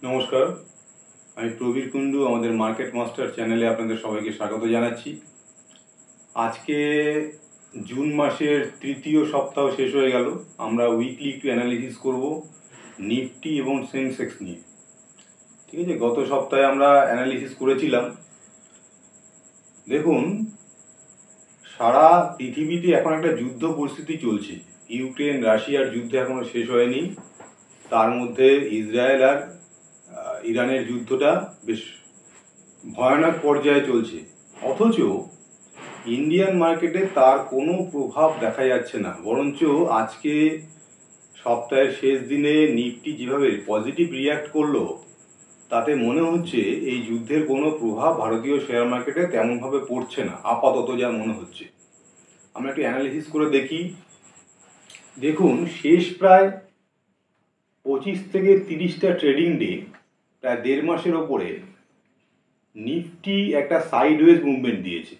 নমস্কার, আমি প্রবীর কুণ্ডু। আমাদের মার্কেট মাস্টার চ্যানেলে আপনাদের সবাইকে স্বাগত জানাচ্ছি। আজকে জুন মাসের তৃতীয় সপ্তাহ শেষ হয়ে গেল। আমরা উইকলি একটু অ্যানালিসিস করব নিফটি এবং সেন্সেক্স নিয়ে। ঠিক আছে, গত সপ্তাহে আমরা অ্যানালিসিস করেছিলাম। দেখুন, সারা পৃথিবীতে এখন একটা যুদ্ধ পরিস্থিতি চলছে। ইউক্রেন রাশিয়ার যুদ্ধ এখনও শেষ হয়নি। তার মধ্যে ইসরায়েল আর ইরানের যুদ্ধটা বেশ ভয়ানক পর্যায়ে চলছে, অথচ ইন্ডিয়ান মার্কেটে তার কোনো প্রভাব দেখা যাচ্ছে না। বরঞ্চ আজকে সপ্তাহের শেষ দিনে নিফটি যেভাবে পজিটিভ রিয়্যাক্ট করলো, তাতে মনে হচ্ছে এই যুদ্ধের কোনো প্রভাব ভারতীয় শেয়ার মার্কেটে তেমনভাবে পড়ছে না, আপাতত যা মনে হচ্ছে। আমরা একটু অ্যানালিসিস করে দেখি। দেখুন, শেষ প্রায় 25 থেকে 30টা ট্রেডিং ডে, প্রায় 1.5 মাসের ওপরে নিফটি একটা সাইডওয়েজ মুভমেন্ট দিয়েছে।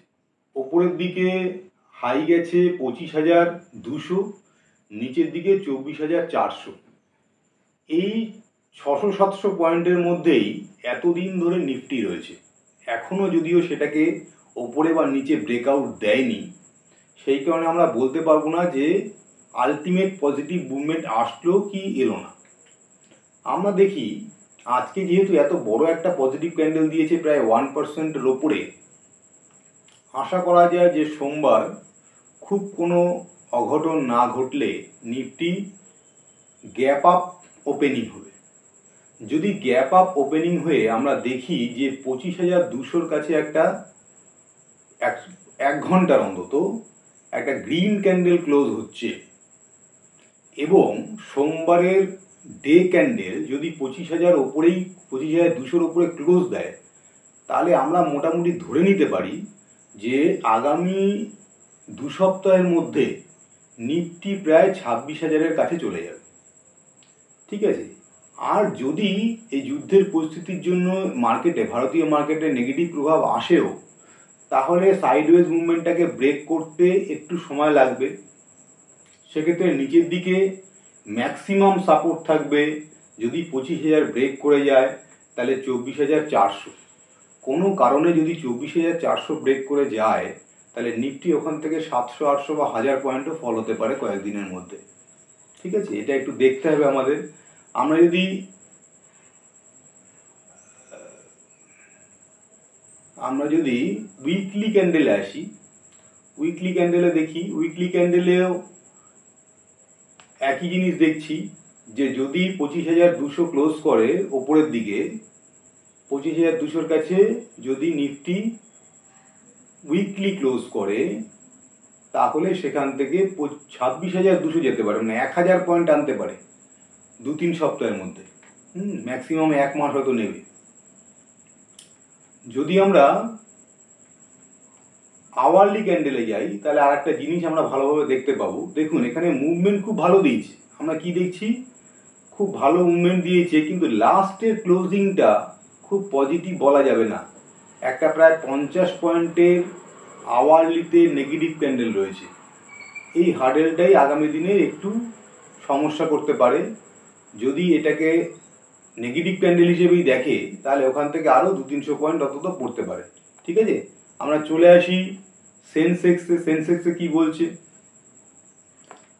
ওপরের দিকে হাই গেছে 25,200, নিচের দিকে 24,400। এই 600-700 পয়েন্টের মধ্যেই এতদিন ধরে নিফটি রয়েছে। এখনও যদিও সেটাকে ওপরে বা নিচে ব্রেকআউট দেয়নি, সেই কারণে আমরা বলতে পারবো না যে আলটিমেট পজিটিভ মুভমেন্ট আসলো কি এলো না। আমরা দেখি আজকে যেহেতু এত বড় একটা পজিটিভ ক্যান্ডেল দিয়েছে প্রায় 1%-এর ওপরে, আশা করা যায় যে সোমবার খুব কোনো অঘটন না ঘটলে নিফটি গ্যাপ আপ ওপেনিং হবে। যদি গ্যাপ আপ ওপেনিং হয়ে আমরা দেখি যে 25,200-র কাছে একটা এক ঘন্টার অন্তত একটা গ্রিন ক্যান্ডেল ক্লোজ হচ্ছে, এবং সোমবারের ডে ক্যান্ডেল যদি 25,000 ওপরেই 25,200-র ওপরে ক্লোজ দেয়, তাহলে আমরা মোটামুটি ধরে নিতে পারি যে আগামী 2 সপ্তাহের মধ্যে নিফটি প্রায় 26,000-এর কাছে চলে যাবে। ঠিক আছে, আর যদি এই যুদ্ধের পরিস্থিতির জন্য মার্কেটে, ভারতীয় মার্কেটে নেগেটিভ প্রভাব আসেও, তাহলে সাইডওয়েজ মুভমেন্টটাকে ব্রেক করতে একটু সময় লাগবে। সেক্ষেত্রে নিচের দিকে ম্যাক্সিমাম সাপোর্ট থাকবে, যদি 25,000 ব্রেক করে যায় তাহলে 24,400। কোনো কারণে যদি 24,400 ব্রেক করে যায়, তাহলে নিফটি ওখান থেকে 700-800 বা 1000 পয়েন্টও ফল হতে পারে কয়েকদিনের মধ্যে। ঠিক আছে, এটা একটু দেখতে হবে আমাদের। আমরা যদি উইকলি ক্যান্ডেলে আসি, উইকলি ক্যান্ডেলে দেখি, উইকলি ক্যান্ডেলেও একই জিনিস দেখছি যে যদি 25,200 ক্লোজ করে ওপরের দিকে, 25,200-র কাছে যদি নিফটি উইকলি ক্লোজ করে, তাহলে সেখান থেকে 26,200 যেতে পারে, মানে 1,000 পয়েন্ট আনতে পারে 2-3 সপ্তাহের মধ্যে। ম্যাক্সিমাম 1 মাস হয়তো নেবে। যদি আমরা আওয়ারলি ক্যান্ডেলে যাই, তাহলে আর একটা জিনিস আমরা ভালোভাবে দেখতে পাবো। দেখুন, এখানে মুভমেন্ট খুব ভালো দিয়েছে। আমরা কি দেখছি, খুব ভালো মুভমেন্ট দিয়েছে, কিন্তু লাস্টের ক্লোজিংটা খুব পজিটিভ বলা যাবে না। একটা প্রায় 50 পয়েন্টের আওয়ারলিতে নেগেটিভ ক্যান্ডেল রয়েছে। এই হার্ডেলটাই আগামী দিনে একটু সমস্যা করতে পারে। যদি এটাকে নেগেটিভ ক্যান্ডেল হিসেবেই দেখে, তাহলে ওখান থেকে আরও 200-300 পয়েন্ট অন্তত পড়তে পারে। ঠিক আছে, আমরা চলে আসি সেন্সেক্সে। সেন্সেক্সে কী বলছে?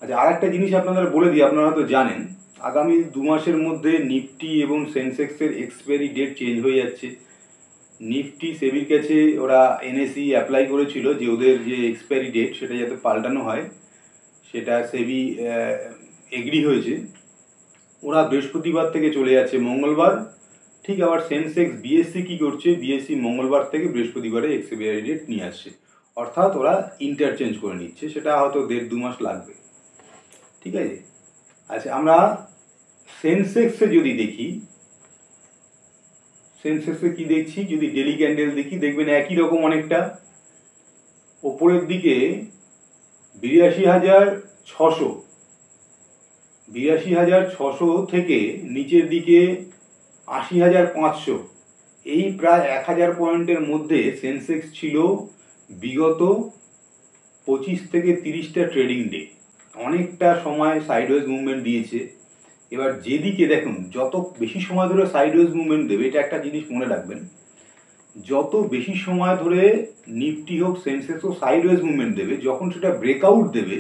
আচ্ছা, আর একটা জিনিস আপনাদের বলে দিই, আপনারা হয়তো জানেন, আগামী 2 মাসের মধ্যে নিফটি এবং সেন্সেক্সের এক্সপায়ারি ডেট চেঞ্জ হয়ে যাচ্ছে। নিফটি সেবির কাছে ওরা এনএসই অ্যাপ্লাই করেছিল যে ওদের যে এক্সপায়ারি ডেট সেটা যাতে পাল্টানো হয়, সেটা সেবি এগ্রি হয়েছে। ওরা বৃহস্পতিবার থেকে চলে যাচ্ছে মঙ্গলবার। ঠিক আবার সেন্সেক্স বিএসসি কী করছে, বিএসসি মঙ্গলবার থেকে বৃহস্পতিবারে এক্সপায়ারি ডেট নিয়ে আসছে, অর্থাৎ ওরা ইন্টারচেঞ্জ করে নিচ্ছে। সেটা হয়তো 1.5-2 মাস লাগবে। ঠিক আছে, আচ্ছা, আমরা সেন্সেক্সে যদি দেখি, সেন্সেক্সে কি দেখছি, যদি ডেলি ক্যান্ডেল দেখি, দেখবেন একই রকম অনেকটা। ওপরের দিকে 82,600, 82,600 থেকে নিচের দিকে 80,500। এই প্রায় 1,000 পয়েন্টের মধ্যে সেন্সেক্স ছিল বিগত 25 থেকে 30টা ট্রেডিং ডে। অনেকটা সময় সাইডওয়েজ মুভমেন্ট দিয়েছে, এবার যেদিকে দেখুন, যত বেশি সময় ধরে সাইডওয়েজ মুভমেন্ট দেবে, এটা একটা জিনিস মনে রাখবেন, যত বেশি সময় ধরে নিফটি হোক সেন্সেক্স হোক সাইডওয়েজ মুভমেন্ট দেবে, যখন সেটা ব্রেকআউট দেবে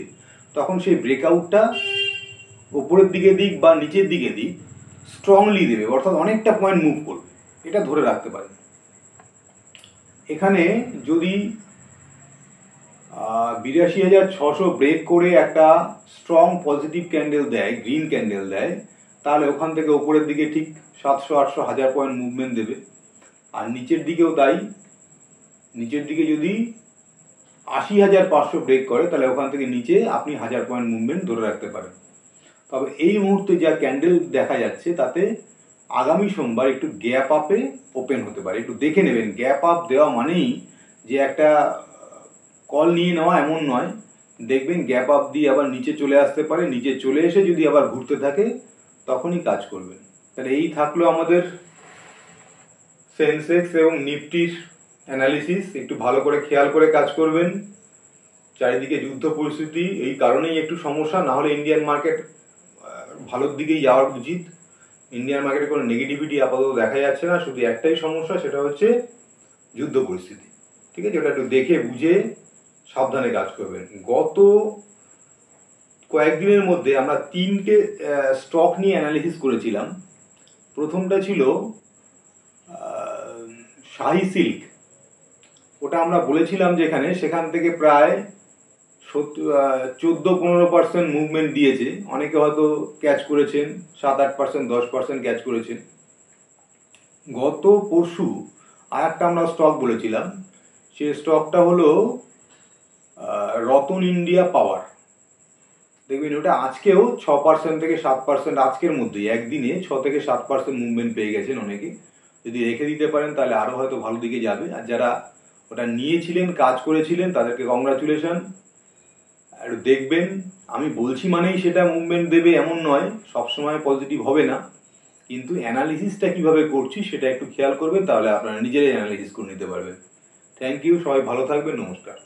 তখন সেই ব্রেকআউটটা ওপরের দিকে দিক বা নিচের দিকে দিক স্ট্রংলি দেবে, অর্থাৎ অনেকটা পয়েন্ট মুভ করবে, এটা ধরে রাখতে পারেন। এখানে যদি 82,600 ব্রেক করে একটা স্ট্রং পজিটিভ ক্যান্ডেল দেয়, গ্রিন ক্যান্ডেল দেয়, তাহলে ওখান থেকে ওপরের দিকে ঠিক 700, 800, 1000 পয়েন্ট মুভমেন্ট দেবে। আর নিচের দিকেও তাই, নিচের দিকে যদি 80,500 ব্রেক করে তাহলে ওখান থেকে নিচে আপনি 1000 পয়েন্ট মুভমেন্ট ধরে রাখতে পারেন। তবে এই মুহূর্তে যা ক্যান্ডেল দেখা যাচ্ছে তাতে আগামী সোমবার একটু গ্যাপ আপে ওপেন হতে পারে, একটু দেখে নেবেন। গ্যাপ আপ দেওয়া মানেই যে একটা কল নিয়ে নেওয়া এমন নয়, দেখবেন গ্যাপ আপ দিয়ে আবার নিচে চলে আসতে পারে, নিচে চলে এসে যদি আবার ঘুরতে থাকে তখনই কাজ করবেন। তাহলে এই থাকলো আমাদের সেন্সেক্স এবং নিফটির অ্যানালিসিস। একটু ভালো করে খেয়াল করে কাজ করবেন। চারিদিকে যুদ্ধ পরিস্থিতি, এই কারণেই একটু সমস্যা, না হলে ইন্ডিয়ান মার্কেট ভালোর দিকেই যাওয়ার উচিত। ইন্ডিয়ান মার্কেটে কোনো নেগেটিভিটি আপাতত দেখা যাচ্ছে না, শুধু একটাই সমস্যা, সেটা হচ্ছে যুদ্ধ পরিস্থিতি। ঠিক আছে, ওটা একটু দেখে বুঝে সাবধানে কাজ করবেন। গত কয়েকদিনের মধ্যে আমরা 3টে স্টক নিয়ে অ্যানালিসিস করেছিলাম। প্রথমটা ছিল শাহি সিল্ক। ওটা আমরা বলেছিলাম যেখানে, সেখান থেকে প্রায় 14-15% মুভমেন্ট দিয়েছে। অনেকে হয়তো ক্যাচ করেছেন, 7-8%, 10% ক্যাচ করেছেন। গত পরশু আর একটা আমরা স্টক বলেছিলাম, সেই স্টকটা হলো রতন ইন্ডিয়া পাওয়ার। দেখবেন ওটা আজকেও 6% থেকে 7%, আজকের মধ্যেই একদিনে 6 থেকে 7% মুভমেন্ট পেয়ে গেছেন অনেকে। যদি রেখে দিতে পারেন তাহলে আরও হয়তো ভালো দিকে যাবে। আর যারা ওটা নিয়েছিলেন, কাজ করেছিলেন, তাদেরকে কংগ্রাচুলেশন। আর দেখবেন, আমি বলছি মানেই সেটা মুভমেন্ট দেবে এমন নয়, সবসময় পজিটিভ হবে না, কিন্তু অ্যানালিসিসটা কীভাবে করছি সেটা একটু খেয়াল করবেন, তাহলে আপনারা নিজেরাই অ্যানালিসিস করে নিতে পারবেন। থ্যাংক ইউ, সবাই ভালো থাকবেন, নমস্কার।